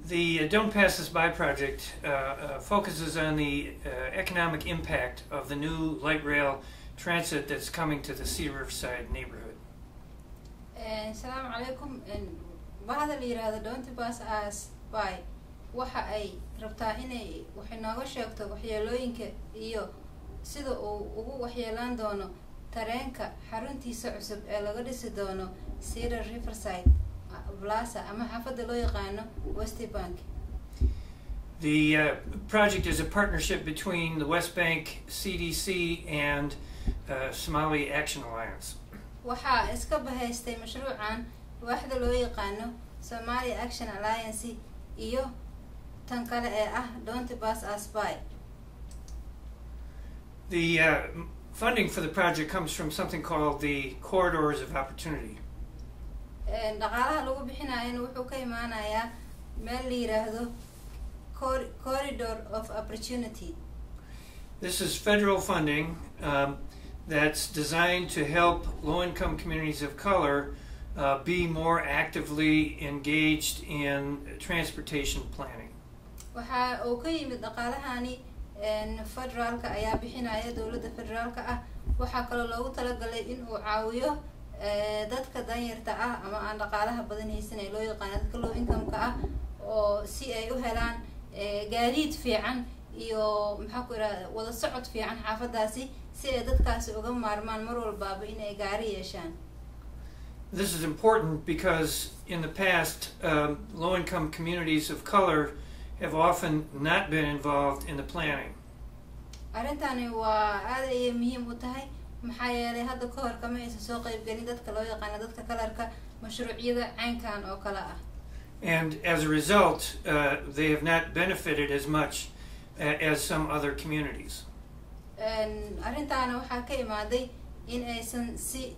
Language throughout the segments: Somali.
The Don't Pass This By project focuses on the economic impact of the new light rail transit that's coming to the Cedar Riverside neighborhood. Assalamu alaikum. Bahada la yiraahdo Don't Pass Us By waxa ay rabtaa inay wax inooga sheegto waxyeelooyinka iyo sida uu ugu waxyeelan doono tareenka xaruntiisa cusub ee laga dhisi doono Cedar Riverside Plaza ama xaafadda loo yaqaano West Bank. The project is a partnership between the West Bank CDC and Somali Action Alliance. Waxa iska bahaystay mashruucan waaxda loo yaqaano Somali Action Alliance iyo tan kale ee ah Don't Pass Us By. The funding for the project comes from something called the Corridors of Opportunity. Dhaqaalaha lagu bixinayo wuxuu ka imaanayaa meel la yiraahdo Corridor of Opportunity. This is federal funding that's designed to help low-income communities of color be more actively engaged in transportation planning. Waxa uu ka yimid dhaqaalahani federaalka ayaa bixinaya dawladda federaalka ah. Waxa kale loogu talagalay in uu caawiyo dadka danyarta ah ama aan dhaqaalaha badan haysan ee loo yaqaan dadka low income-ka ah oo si ay u helaan gaadiid fiican iyo maxaa ku yiraahdaa wada socod fiican xaafadaasi si ay dadkaasi uga maarmaan mar walbaaba inay gaari yeeshaan. This is important because in the past low-income communities of color have often not been involved in the planning. Arintani waa aad ay muhiim u tahay maxaa yeelay hadda ka hor kama aysan soo qayb galin dadka loo yaqaan dadka kalarka mashruucyada caynkan oo kala ah. And as a result, they have not benefited as much as some other communities. Arintana waxaa ka imaaday in aysan si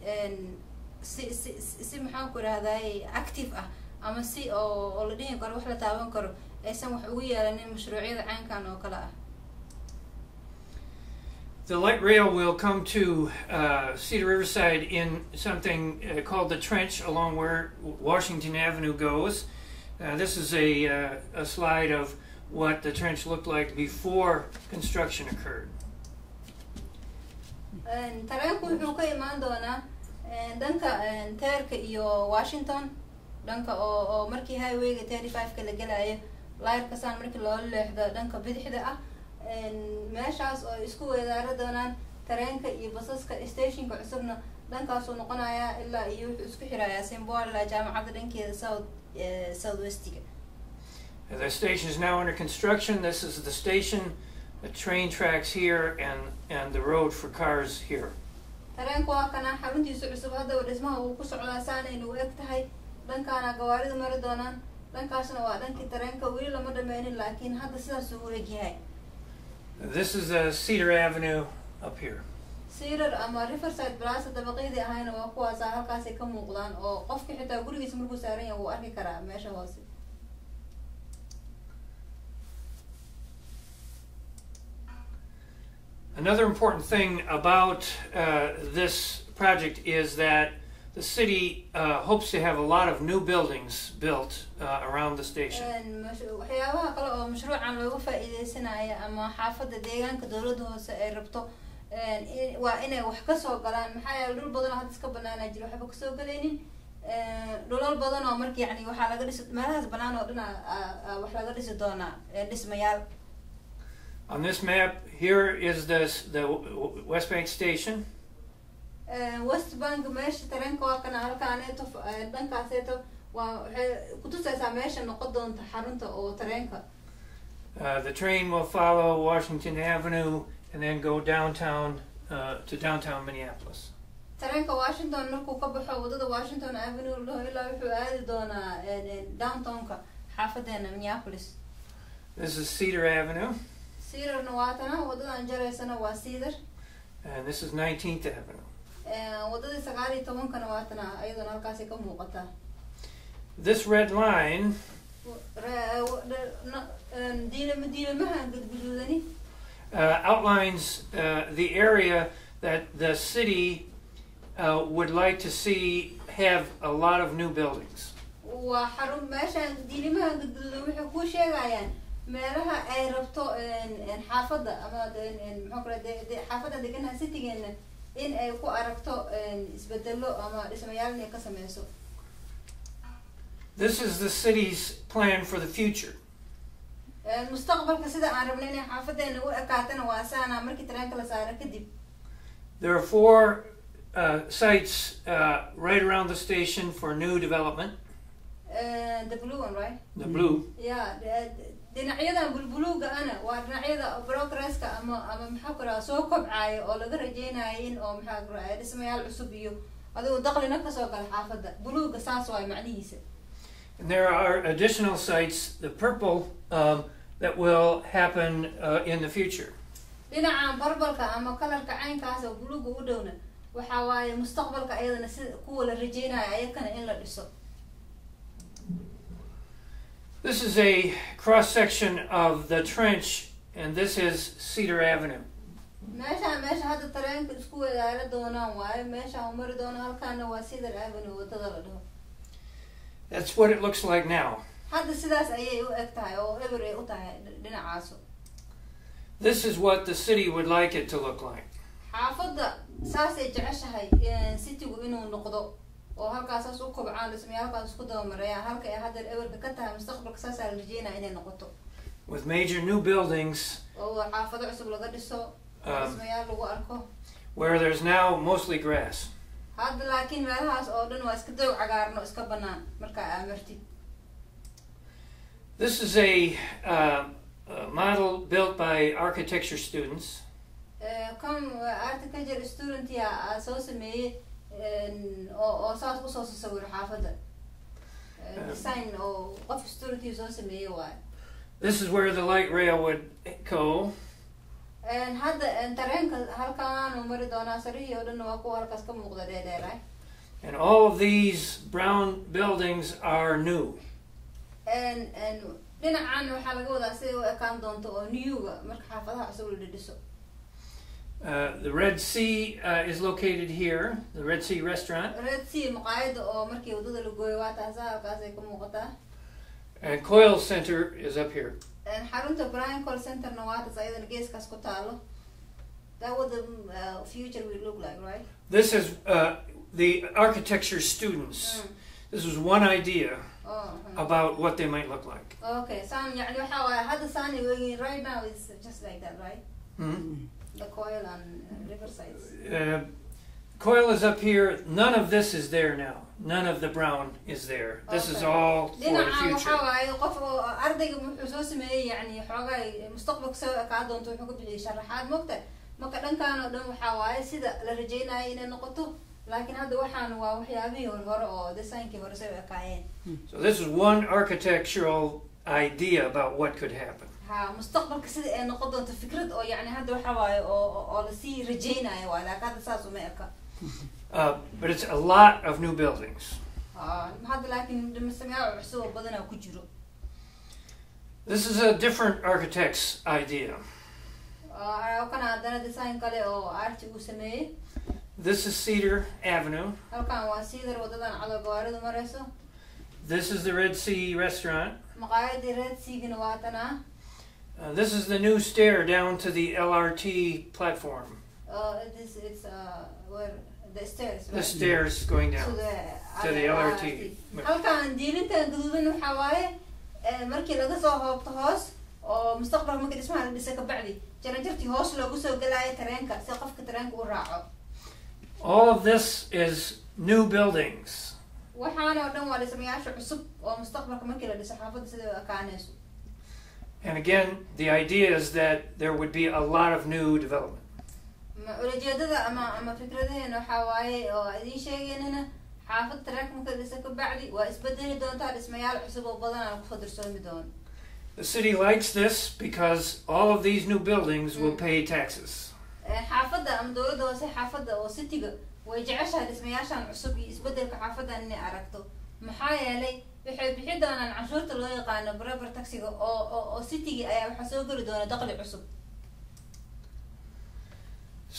maxaa ku raahday active ah ama si oo la dhihin karo wax la taaban karo aysan wax ugu yeelanin mashruucyada caynkan oo kala ah. The light rail will come to Cedar Riverside in something called the trench along where Washington Avenue goes. This is a slide of what the trench looked like before construction occurred. Tareenku wuxuu ka imaan doonaa dhanka teerka iyo Washington dhanka oo markii highwayga 35 ka la galayo layrka saan markii loo leexdo dhanka bidixda ah meeshaas oo isku weedaara doonaan tareenka iyo basaska stationka cusubna dhankaas uu noqonayaa ilaa iyo wuxuu isku xirayaa Simbola jaamacadda dhankeeda southwestiga. The station is now under construction. This is the station, the train tracks here and the road for cars here. Tareenku waa kana xaruntiisa cusub hadda dhismaha uu ku socdaa saana inuu eg tahay dhankaana gawaarida mari doonaan dhankaasna waa dhankii tareenka weli lama dhameynin laakiin hadda sidaas uu eg yahay. This is Cedar Avenue up here. Cedar ama Riverside Plaza dabaqeedii ahayna waa kuwaas halkaas ay ka muuqdaan oo qofka xitaa gurigiisa markuu saaran yahay uu arki karaa meesha hoose. Another important thing about this project is that the city hopes to have a lot of new buildings built around the station. waxyaabaha kale oo mashruucan looga faa'iideysanaya ama xaafadda deegaanka dawladda hoose ay rabto waa inay wax ka soo galaan maxaa yeelay dhul badan oo hadda iska banaana jiro waxba ka soo galaynin dhulal badan oo markii yani waxa laga dhisi meelahaas banaan oo dhan wax laga dhisi doonaa dhismayaal. On this map, here is the West Bank station. West Bank meesha tareenka waa kana halkaaneeto dhankaaseeto waa waxay ku tusaysaa meesha noqon doonta xarunta oo tareenka. The train will follow Washington Avenue and then go downtown to downtown Minneapolis. Tareenka Washington markuu ka baxo wadada Washington Avenue ilaa wuxuu aadi doonaa downtownka xaafadeena Minneapolis. This is Cedar Avenue. Cedar Nawatana, wadadan jaraysana waa Cedar. And this is 19th Avenue. Wadada 19 Nawatana ayadana halkaas ka muuqata. This red line outlines the area that the city would like to see have a lot of new buildings. وحرم ماشان دينيمها قد وحنا كل شيء يعني meelaha ay rabto xaafada ama xaafada deganaa citygeena in ay ku aragto isbedelo ama dhismayaal inay ka sameyso. This is the city's plan for the future. mustaqbalka sida aan rabnay inay xaafadeena u ekaatana waa saana markii tareenka la saaro kadib. There are 4 sites right around the station for new development. The blue one, right? The blue. Yeah. dhinacyadan bulbuluga ana waa dhinacyada progresska ama maxaa kala soo kobcay oo laga rajeynayo in oo maxaa kala dhismayaal cusub iyo adigu dakhliga ka soo gal xaafada buluuga saas way macnihiisa. And there are additional sites, the purple, that will happen in the future. dhinacan barbalka ama kalarka caynkaas oo buluuga u dhowna waxa waaye mustaqbalka ayadana si kuwa la rajeynayo ayakana in la dhiso. This is a cross-section of the trench, and this is Cedar Avenue. meesha hadda tareenka isku wadaara doonaan waaye meesha uu mari doono halkaana waa Cedar Avenue wadada la dhaho. That's what it looks like now. hadda sidaas ayay u eg tahay oo ever ay u tahay dhinacaas. This is what the city would like it to look like. xaafada saas ay jeceshahay citygu inuu noqdo oo halkaas u kobcaan dhismayaalkaas isku daba marayaan halka ay hadda ewerka ka tahay mustaqbalka saas la rajeynaa inay noqoto. With major new buildings. oo xaafado cusub laga dhiso dhismayaal lagu arko. Where there's now mostly grass. hadda laakiin meelahaas oo dhan waa iska doog cagaarno iska banaan marka aad martid. This is a model built by architecture students. come architecture student ya soo sameeyay oo saas u soo sawir xaafada. design oo qof student soo sameeyay waay. This is where the light rail would go. hadda tareenka halkaan uu mari doonaa sarihi oo dhan waa kuwa halkaas ka muuqda dheedheeray. And all of these brown buildings are new. dhinacan waxaa laga wadaa sida u ekaan doonto oo newga marka xaafadaha cusub la dhiso. The Red Sea is located here, the Red Sea restaurant. Red Sea maqaayada oo markii wadada la gooyo waa taas halkaas ay ka muuqataa. And Coil Center is up here. xarunta Brian Call Center na waa taas ayadana geeskaas ku taalo. That what the future will look like, right? This is the architecture students. This was one idea about what they might look like. Okay, san يعني waxa waa hadda sani right now is just like that, right? The Coil and Riverside. Coil is up here. None of this is there now. None of the brown is there. This is all for the future. qof ardayga wuxuu soo sameeyay yani xoogay mustaqbalka soo ka doonto wuxuu ku bixiyay sharaxaad moogta marka dhankaan oo dhan waxa waaye sida la rajeynayo inay noqoto laakiin hadda waxaan waa waxyaabihii hore oo designkii hore soo ekaayeen. So this is one architectural idea about what could happen. mustaqbalka sida ay noqon doonto fikrad oo yani hadda waxa waaye oo la sii rajeynayo waa laakiin hadda saas uma eka. But it's a lot of new buildings. hadda laakiin dhismayaal cusub badan ku jiro. This is a different architect's idea. kana hadana design kale oo arti uu sameeyay. This is Cedar Avenue. halkan waa Cedar wadadan cadabaaradu marayso. This is the Red Sea restaurant. maqaayada Red Sea-gana waa tana. This is the new stair down to the LRT platform. It's where the stairs. Right? The stairs going down to the LRT. halkan diilinta gaduudan waxa waaye markii laga soo hoobto hoos oo mustaqbalka markii dhismaha la dhisay ka bacdi jaranjartii hoos loogu soo galaayo tareenka si qofka tareenka u raaco. All of this is new buildings. waxaan oo dhan waa dhismayaasha cusub oo mustaqbalka markii la dhiso xaafadda sida ay ekaanayso. And again, the idea is that there would be a lot of new development. ujeedada ama fikradaheena waxa waaye oo idin sheegaynana xaafadda tareenka markii la dhiso ka bacdi waa isbedeli doontaa dhismayaal cusub oo badan aan ku fadirsooni doono. The city likes this because all of these new buildings will pay taxes. xaafadda ama dawladda hoose xaafadda oo cityga way jeceshahay dhismayaashan cusub iyo isbedelka xaafaddan inay aragto maxaa yeelay waxay bixi doonaan canshuurta loo yaqaano proper taxiga oo cityga ayaa waxa soo geli doona dakhli cusub.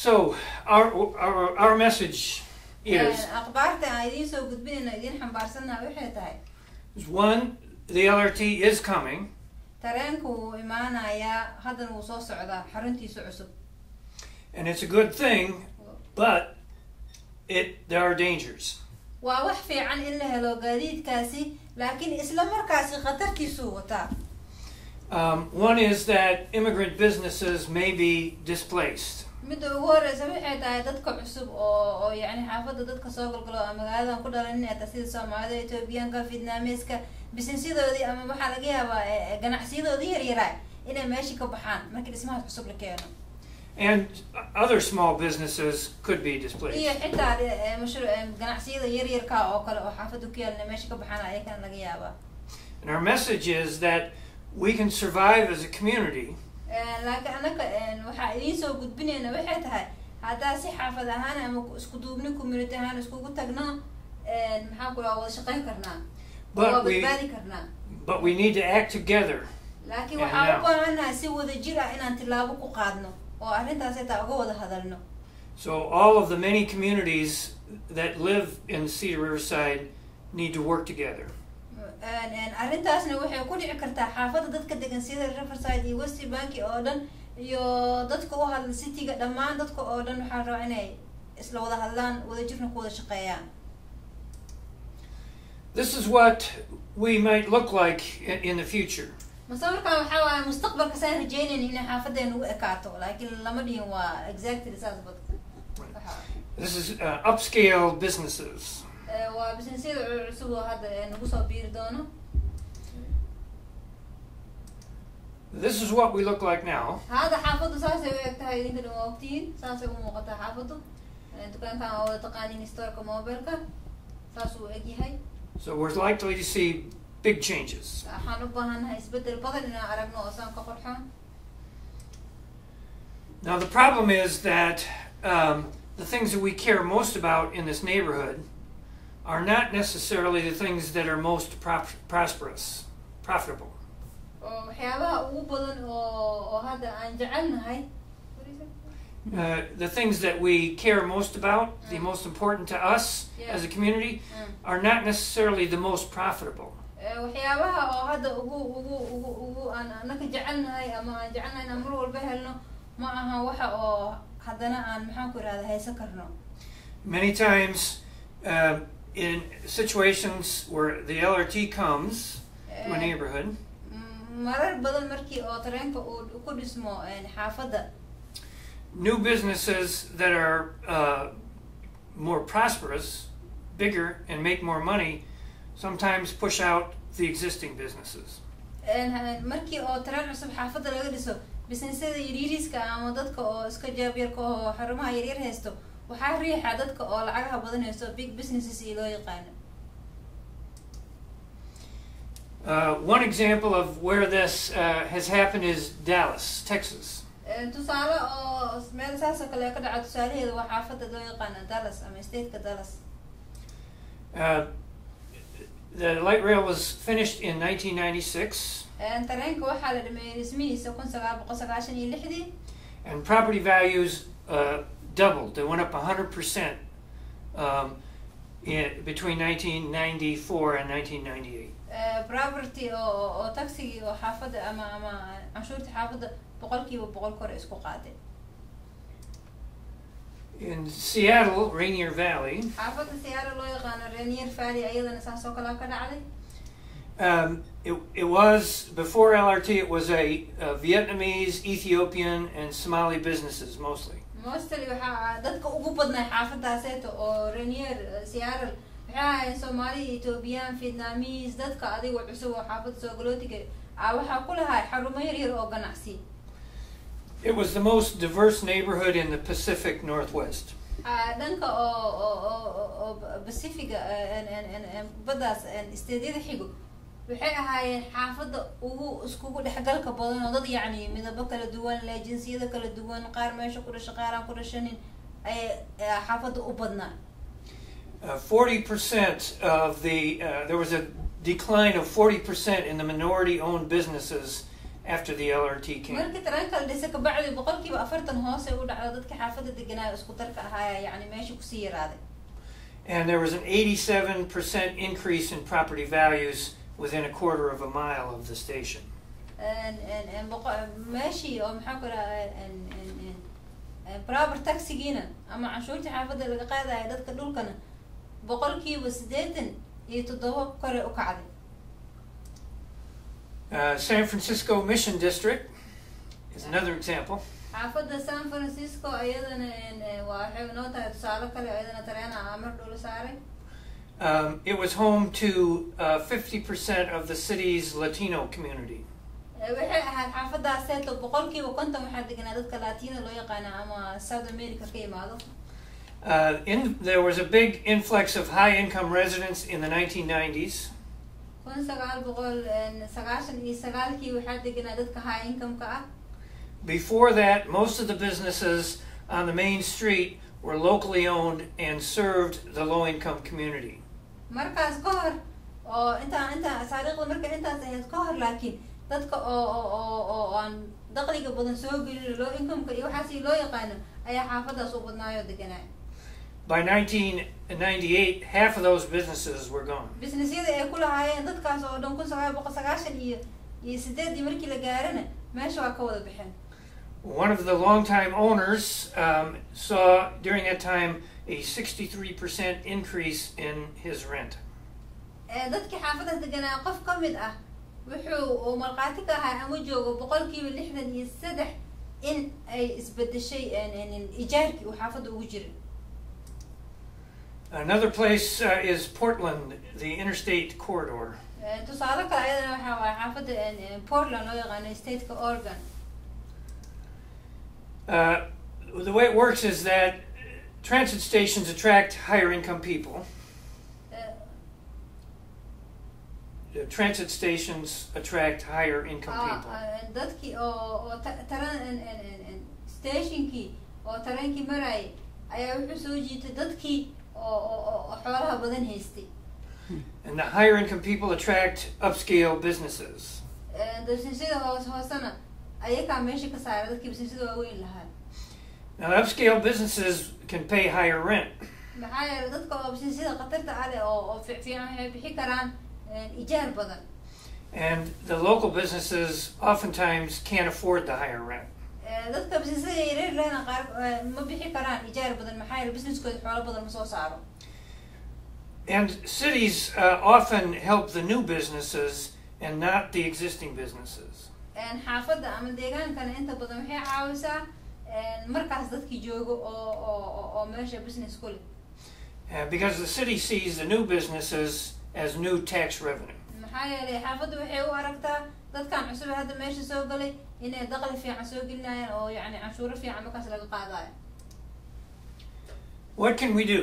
So our message is akhbaarta aan idiin soo gudbinayna idiin xambaarsanaa waxay tahay One, the LRT is coming. tareenku wuu imaanayaa haddana wuu soo socdaa xaruntiisa cusub. And it's a good thing, but there are dangers. waa wax fiican in la helo gaadiidkaasi laakiin isla markaasi khatartiisu wataa. One is that immigrant businesses may be displaced. midda ugu horeysa waxay tahay dadka cusub oo yani xaafadda dadka soo galgalo ama magaaladan ku dhalan inay tahay sida Soomaalida, Etoobiyaanka, Vietnamese-ka business-yadoodii ama waxaa laga yaabaa ganacsiyadoodii yaryar inay meesha ka baxaan markii dhismaha cusub la keeno. And other small businesses could be displaced. iyo xitaa ganacsiyada yaryarka oo kale oo xaafadda ku yaalna meesha ka baxaan ayagana laga yaabaa. And our message is that we can survive as a community. laakiin anaka waxa idin soo gudbinayna waxay tahay hadaa si xaafad ahaan ama isku duubni community ahaan iskugu tagno maxaa ku wada shaqayn karnaa badbaadi karnaa. But we need to act together. laakiin waxaan u baahanahay si wada jir ah inaan tilaabo ku qaadno oo arrintaas xitaa uga wada hadalno. So all of the many communities that live in Cedar Riverside need to work together. arrintaasna waxay ku dhici kartaa xaafadda dadka degan Cedar Riverside iyo West Bank oo dhan iyo dadka u hadla city-ga dhammaan dadka oo dhan waxaa rabaa inay isla wada hadlaan wada jirna ku wada shaqeeyaan. This is what we might look like in the future. masawirkan waxaa waaye mustaqbalka saan rajeynayna inay xaafaddeena u ekaato laakiin lama dhihin waa exactly saas bad. This is upscale businesses. waa businessyada cusub oo hadda nagu soo biiri doono. This is what we look like now. hadda xaafaddu saasay u eg tahay idinka dhan waa ogtihiin saasay u muuqataa xaafaddu. dukaankan waa wada taqaaniin storeka mobilka saas uu eg yahay. So we're likely to see big changes. waxaan u baahanahay isbedel badan inaan aragno oo saan ka qorxoon. Now the problem is that the things that we care most about in this neighborhood are not necessarily the things that are most profitable. waxyaabaha ugu badan oo hadda aan jecelnahay the things that we care most about, the most important to us as a community, are not necessarily the most profitable. waxyaabaha oo hadda ugu aan anaka jecelnahay ama aan jecelnahay inaan mar walba helno ma aha waxa oo haddana aan maxaan ku irahda haysan karno. Many times in situations where the LRT comes to a neighborhood, marar badan markii oo tareenka uu ku dhismo xaafadda, new businesses that are more prosperous, bigger, and make more money sometimes push out the existing businesses. markii oo tareen cusub xaafadda laga dhiso businessyada yaryariska ama dadka oo iska jaabyarka oo xarumaha yaryar haysto waxaa riixa dadka oo lacagaha badan haysto big businesses iyo loo yaqaano. One example of where this has happened is Dallas, Texas. tusaale oo meel saas oo kale ka dhaca tusaalaheeda waa xaafadda loo yaqaano Dallas ama stateka Dallas. The light rail was finished in 1996. tareenka waxaa la dhameeyay dhismihiisa 1996. And property values doubled. They went up 100% between 1994 and 1998. property oo taxi oo xaafadda ama canshuurta xaafadda 100% kor isku qaaday. In Seattle, Rainier Valley, xaafadda Seattle loo yaqaano Rainier Valley ayadana saas oo kale ka dhacday. It was before LRT. It was a Vietnamese, Ethiopian, and Somali businesses mostly. mostly waxaa dadka ugu badnaa xaafadaaseeto oo Rainier Seattle waxaa Somali, Ethiopian, Vietnamese dadka adiga cusub oo xaafadda soo galootiga waxaa ku lahaa xarumo yaryar oo ganacsi. It was the most diverse neighborhood in the Pacific Northwest. dhanka oo Pacifiga badaas isteedyada xigo waxay ahaayeen xaafadda ugu iskugu dhexgalka badan oo dad yacni midabo kala duwan leh, jinsiyada kala duwan, qaar meesha ku dhashay qaar aan ku dhashanin ay xaafadda u badnaa. 40% of the there was a decline of 40% in the minority-owned businesses after the LRT came. markii tareenka la dhisay kabacdi 40% hoos ay u dhacdo dadka xaafadda deganaa isku darka ahaaya yacni meesha kusii yaraaday. And there was an 87% increase in property values within a quarter of a mile of the station. ماشي أو محاكرة برابر تاكسي جينا أما عشورتي حافظة اللي قاعدة عدد كدول كنا بقولكي وسديتن يتضوى قرأ وكعدي. San Francisco Mission District is another example. حافظة سان فرانسيسكو أيضا واحد نوتا تسالة كلا أيضا ترينا عمر دول ساري. It was home to 50% of the city's Latino community. حافظة سيتو بقولكي وكنت محدقنا ضد كلاتينو لو يقانا أما ساوث أمريكا كي ماذا. There was a big influx of high-income residents in the 1990s. كون سقال بقول سقاشن سقال كي وحدقنا ضد كهاي إنكم كأ. Before that, most of the businesses on the main street were locally owned and served the low-income community. مركز قهر أو أنت صارق المركز أنت سهل قهر لكن ضدك أو عن دقيقة بدن سوق لو إنكم كي وحاسي لو يقانا أي حافظة صوبنا يودقنا. By 1998, half of those businesses were gone. business يدا كلها هاي ضدك أو دون كل سقاي بقى سقاشن يسدد يمركي لجارنا ماشي وكوض بحن. One of the longtime owners saw during that time a 63% increase in his rent. dadki xaafadda deganaa qof ka mid ah wuxuu marqaati ka ahaa ama joogo 63% in ay isbedeshay ijaarkii uu xaafadda ugu jiray. Another place is Portland, the Interstate corridor. tusaale kale ayadana waxa waa xaafadda Portland loo yaqaano state-ka Oregon. The way it works is that transit stations attract higher income people. Transit stations attract higher income people. dadki oo taran stationki oo taranki maray ayaa wuxuu soo jiitay dadki oo xoolaha badan haystay. And the higher income people attract upscale businesses. businessada hoosana ayaga meesha ka saara dadki businessada waaweyn lahaa. Now upscale businesses can pay higher rent. maxaa yeelay dadka oo businessada qatarta ale oo fiican waxay bixi karaan ijaar badan. And the local businesses oftentimes can't afford the higher rent. dadka businessada yaryar lehna qaar ma bixi karaan ijaar badan maxaa yeelay businesskooda xoolo badan ma soo saaro. And cities often help the new businesses and not the existing businesses. xaafadda ama deegaankana inta badan waxay caawisaa markaas dadkii joogo oo meesha business ku leh. Because the city sees the new businesses as new tax revenue. maxaa yeelay xaafaddu waxay u aragtaa dadkan cusub hadda meesha soo galay inay dakhli fiican soo gelinayaan oo yacni canshuuro fiican markaas laga qaadayo. What can we do?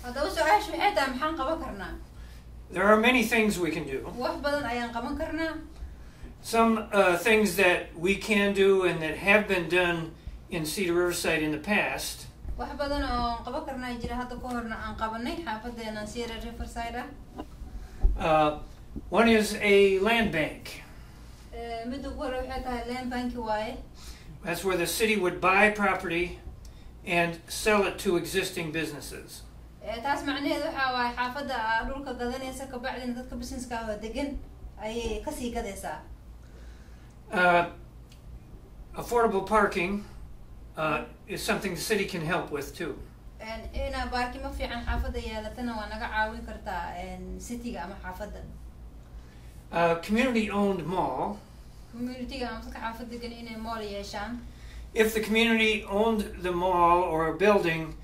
haddaba su-aashu waxay tahay maxaan qaban karnaa? There are many things we can do. wax badan ayaan qaban karnaa. Some things that we can do and that have been done in Cedar Riverside in the past. wax badan oo qaban karnaa jira hadda ka horna aan qabanay xaafadeena Cedar Riverside. One is a land bank. mid ugu hore waxay tahay land bank waaye. That's where the city would buy property and sell it to existing businesses. taas macnaheedu waxa waaye xaafadda dhulka gadanaysa ka bacdina dadka businesska degan ayay ka sii gadaysaa. Affordable parking is something the city can help with too. ina baarkimo fiican xaafadda yeelatana waa naga caawin kartaa cityga ama xaafadda. Community owned mall. community-ga ama dadka xaafadda degan inay mall yeeshaan. If the community owned the mall or a building,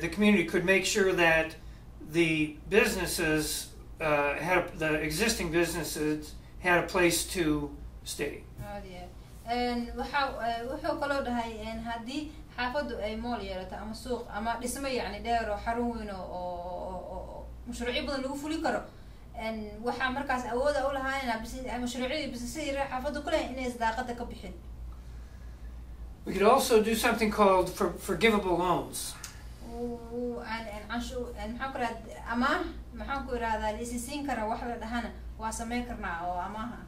the community could make sure that the businesses the existing businesses had a place to stay. wuxuu kaloo dhahay haddii xaafaddu ay mall yeelato ama suuq ama dhismo yacni dheer oo xarun weyn oo mashruucyo badan lagu fuli karo waxaa markaas awooda u lahaanayna mashruucyadii businessadii reer xaafaddu ku leh inay isdaaqada ka bixin. We could also do something called forgivable loans. maxaan ku irahdaa amaah maxaan ku irahdaa la isisiin kara wax la dhahana waa sameyn karnaa oo amaaha.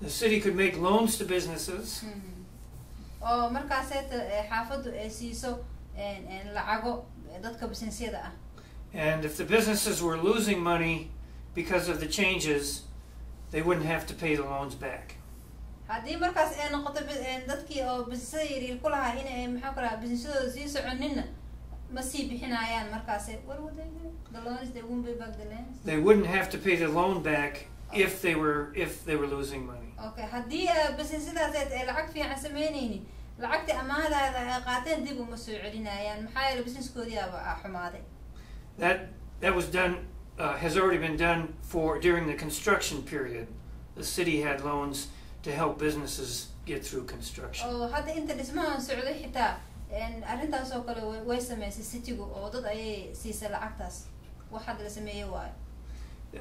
The city could make loans to businesses. oo markaaseeta xaafaddu ay siiso lacago dadka businessyada ah. And if the businesses were losing money, because of the changes, they wouldn't have to pay the loans back. haddii markaas ay noqoto dadkii oo businessada yaryar ku lahaa inay maxaa ku lahaa businessadooda sii soconina ma sii bixinayaan markaas what would they do? The loans, they won't pay back the loans. They wouldn't have to pay the loan back if they were losing money. Okay, haddii businessadaas ay lacag fiican sameynaynin lacagtii amaahdaada ay qaateen dib uma soo celinayaan maxaa yeelay businesskoodii aa xumaaday. That was done has already been done during the construction period. The city had loans to help businesses get through construction. Oh, hadda inta dhismahan socday xitaa arrintaas oo kale way sameysay citygu oo dad ayay siisay lacagtaas wax hadda la sameeyay waayo.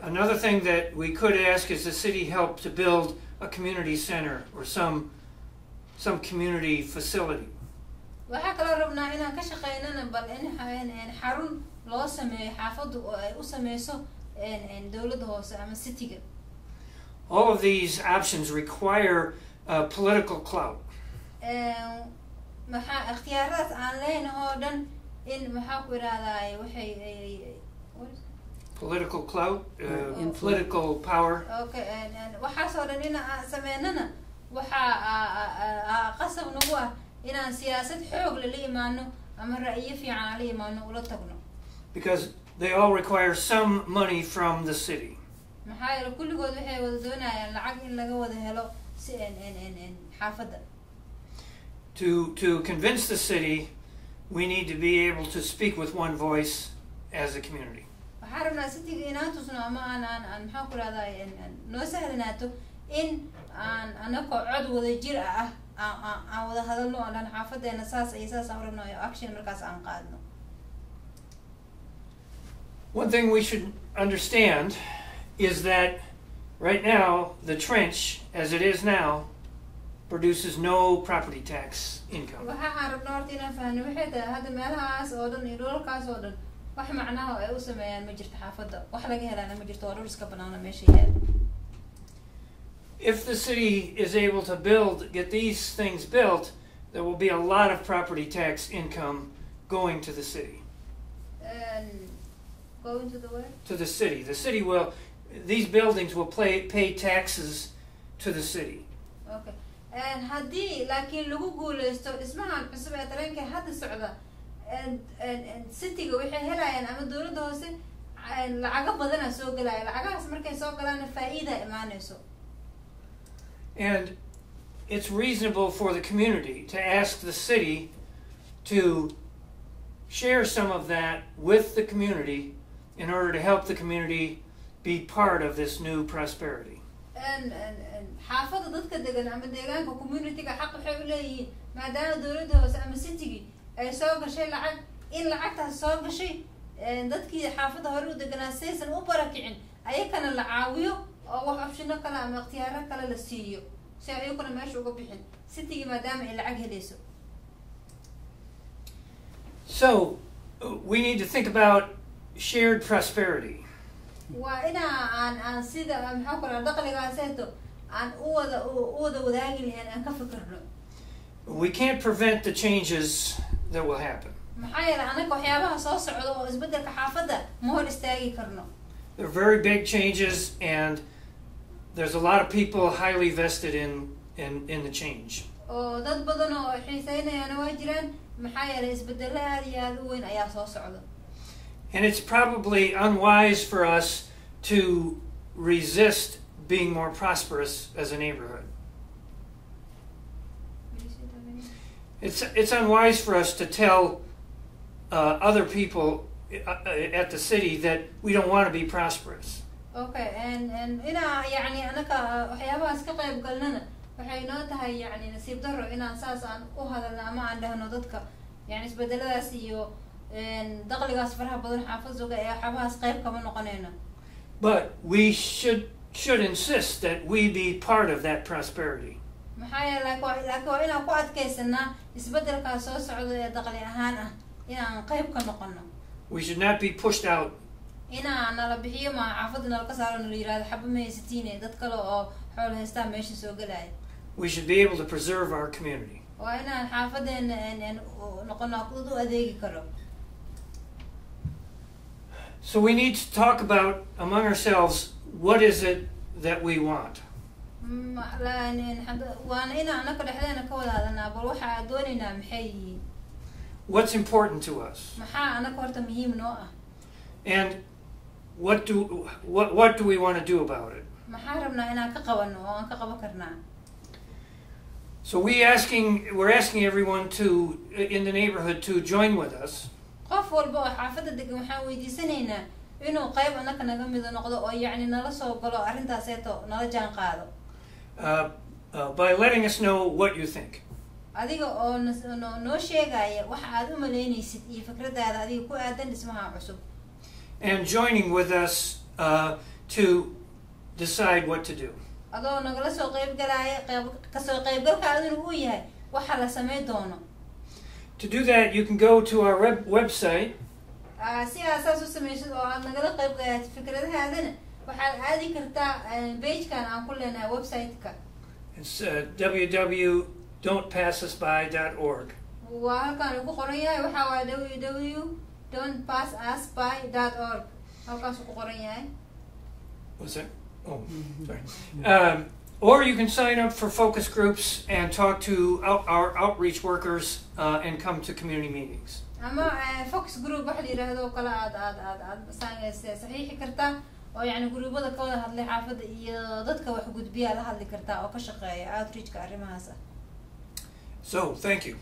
Another thing that we could ask is the city help to build a community center or some community facility. waxaa kaloo rabnaa inaan ka shaqeynana bal in xarun loo sameeyo xaafaddu oo ay u sameyso dowladda hoose ama cityga. All of these options require political clout. maxaa ikhtiyaaradaas aan leenahay oo dhan in maxaa ku yiraahdaa waxay Political clout, political power. Okay, waxaas oo dhan inaan sameynana waxaa qasab nagu ah inaan siyaasad xoog la imaano ama ra'yi fiican la imaano ula tagno. Because they all require some money from the city. maxaa yeelay kulligood waxay wada doonayaan lacag in laga wada helo si xaafadda. To convince the city, we need to be able to speak with one voice as a community. waxaan rabnaa cityga inaan tusno ama aan maxaa ku rahdaa noo sahlanaato in aan anagoo cod wada jir aan wada hadalno oo dhan xaafadeena saas iyo saas aan rabno iyo action markaas aan qaadno. One thing we should understand is that right now the trench as it is now produces no property tax income. waxaan rabnaa horta inaan fahno waxay tahay hadda meelahaas oo dhan iyo dhulalkaas oo dhan wax macnaha ay u sameeyaan ma jirto xaafadda wax laga helaana ma jirto oo dhul iska banaana meesha yaal. If the city is able to get these things built, there will be a lot of property tax income going to the city. Going to the where? To the city. These buildings will pay taxes to the city. Okay. haddii laakiin lagu guuleysto dhismahan cusub ee tareenka hadda socda cityga waxay helayaan ama dowladda hoose lacago badana soo galaya lacagahaas markay soo galaan faa'iida imaanayso. And it's reasonable for the community to ask the city to share some of that with the community in order to help the community be part of this new prosperity. xaafadda dadka degan ama deegaanka communityga xaq waxay u leeyihiin maadaama dowladda hoose ama citygii ay soo gashay lacag in lacagtaas soo gashay dadkii xaafadda hore u deganaa saysan u barakicin ayakana la caawiyo oo wax opshino kale ama ikhtiyaaro kale la siiyo si ayakuna meesha uga bixin citygii maadaama ay lacag helayso. So we need to think about shared prosperity. waa aan sida maxaa ku rahaa dakhligaaseeto aan u wada wadaagi lahayn aan ka fikirno. We can't prevent the changes that will happen. maxaa yeelay anaga waxyaabaha soo socda oo isbedelka xaafadda ma hor istaagi karno. They're very big changes and there's a lot of people highly vested in the change. oo dad badan oo xiiseynayana waa jiraan maxaa yeelay isbedelo aad iyo aad u weyn ayaa soo socda. And it's probably unwise for us to resist being more prosperous as a neighborhood. It's unwise for us to tell other people at the city that we don't want to be prosperous. Okay, and ina yani anaka waxyaabahaas ka qayb galnana waxay noo tahay yani nasiib darro inaan saas aan u hadalno ama aan dhahno dadka yani isbedeladaas iyo dakhligaas faraha badan xaafad suga ee waxyaabahaas qayb kama noqonayno. But we should insist that we be part of that prosperity. maxaa yeelay laakiin waa inaan ku adkaysanaa isbedelkaas soo socda ee dakhli ahaan ah inaan qayb ka noqono. We should not be pushed out. inaan nala bixiyo ma xaafadda nala ka saaro nala yiraahdo xaba ma haysatiine dad kale oo xoolo haystaa meesha soo galaya. We should be able to preserve our community. waa inaan xaafadeena noqono dad u adeegi karo. So we need to talk about among ourselves, what is it that we want? What's important to us? And what do we want to do about it? So we're asking everyone in the neighborhood to join with us. By letting us know what you think. And joining with us to decide what to do. To do that, you can go to our website. It's www.don'tpassusby.org. What's that? Oh, sorry. Or you can sign up for focus groups and talk to our outreach workers and come to community meetings. Focus group So, thank you.